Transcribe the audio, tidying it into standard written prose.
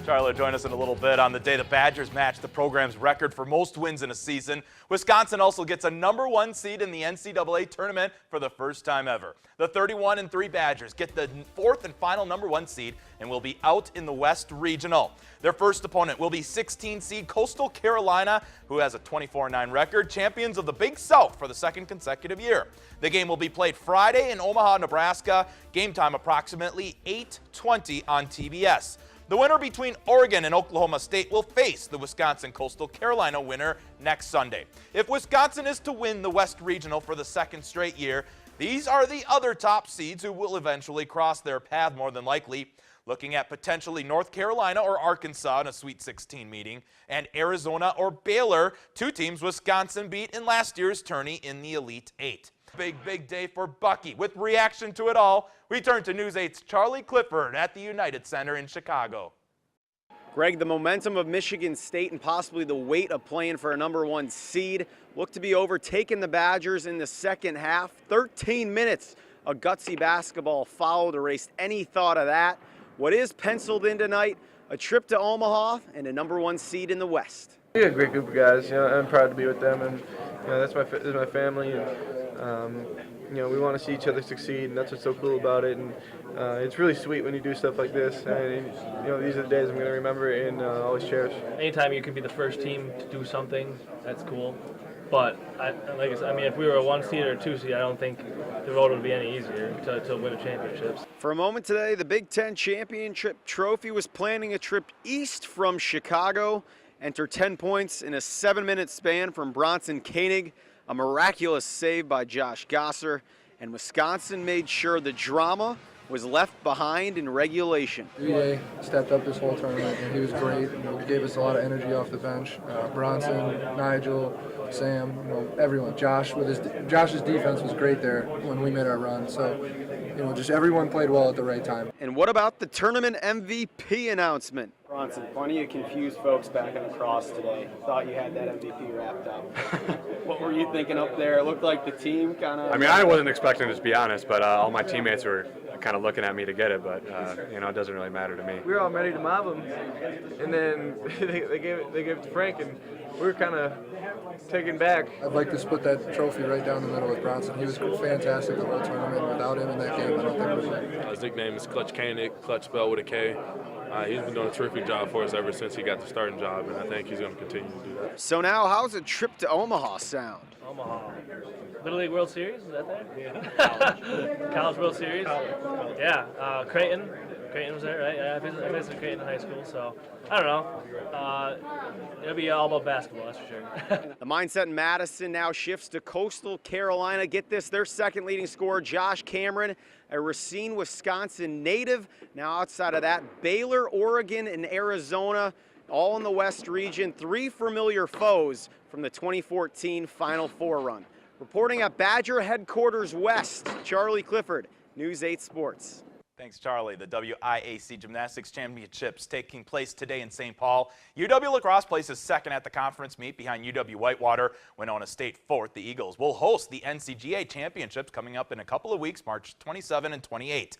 Charlie will join us in a little bit. On the day the Badgers match the program's record for most wins in a season, Wisconsin also gets a #1 seed in the NCAA Tournament for the first time ever. The 31-3 Badgers get the fourth and final #1 seed and will be out in the West Regional. Their first opponent will be 16 seed Coastal Carolina, who has a 24-9 record, champions of the Big South for the second consecutive year. The game will be played Friday in Omaha, Nebraska. Game time approximately 8:20 on TBS. The winner between Oregon and Oklahoma State will face the Wisconsin Coastal Carolina winner next Sunday. If Wisconsin is to win the West Regional for the second straight year, these are the other top seeds who will eventually cross their path more than likely. Looking at potentially North Carolina or Arkansas in a Sweet 16 meeting, and Arizona or Baylor, two teams Wisconsin beat in last year's tourney in the Elite Eight. Big day for Bucky. With reaction to it all, we turn to News 8's Charlie Clifford at the United Center in Chicago. Greg, the momentum of Michigan State and possibly the weight of playing for a #1 seed looked to be overtaking the Badgers in the second half. 13 minutes of gutsy basketball followed, erased any thought of that. What is penciled in tonight, a trip to Omaha and a #1 seed in the West. We got a great group of guys. I'm proud to be with them, and that's my family. And we want to see each other succeed, and that's what's so cool about it. And it's really sweet when you do stuff like this. And these are the days I'm going to remember and always cherish. Anytime you can be the first team to do something, that's cool. But like I said, if we were a 1 seed or a 2 seed, I don't think the road would be any easier to win a championship. For a moment today, the Big Ten Championship Trophy was planning a trip east from Chicago. Enter 10 points in a 7-minute span from Bronson Koenig, a miraculous save by Josh Gosser, and Wisconsin made sure the drama was left behind in regulation. UVA stepped up this whole tournament, and he was great. Gave us a lot of energy off the bench. Bronson, Nigel, Sam, everyone. Josh's defense was great there when we made our run. So, just everyone played well at the right time. And what about the tournament MVP announcement? Bronson, plenty of confused folks back on the cross today. Thought you had that MVP wrapped up. What were you thinking up there? It looked like the team kind of... I wasn't expecting it, to be honest, but all my teammates were kind of looking at me to get it, but it doesn't really matter to me. We were all ready to mob them, and then they gave it to Frank, and we were kind of taken back. I'd like to split that trophy right down the middle with Bronson. He was fantastic the whole tournament. Without him in that game, I don't think we would. His nickname is Clutch Koenig, Clutch spelled with a K. He's been doing a terrific job for us ever since he got the starting job, and I think he's going to continue to do that. So now, how's a trip to Omaha sound? Omaha. Little League World Series, is that there? Yeah. College World Series? Yeah. Creighton. Creighton was there, right? Yeah, I visited Creighton in high school, so I don't know. It'll be all about basketball, that's for sure. The mindset in Madison now shifts to Coastal Carolina. Get this, their second leading scorer, Josh Cameron, a Racine, Wisconsin native. Now outside of that, Baylor, Oregon, and Arizona, all in the West region. 3 familiar foes from the 2014 Final Four run. Reporting at Badger Headquarters West, Charlie Clifford, News 8 Sports. Thanks, Charlie. The WIAC Gymnastics Championships taking place today in St. Paul. UW Lacrosse places second at the conference meet behind UW Whitewater. Winona State fourth. The Eagles will host the NCAA Championships coming up in a couple of weeks, March 27 and 28.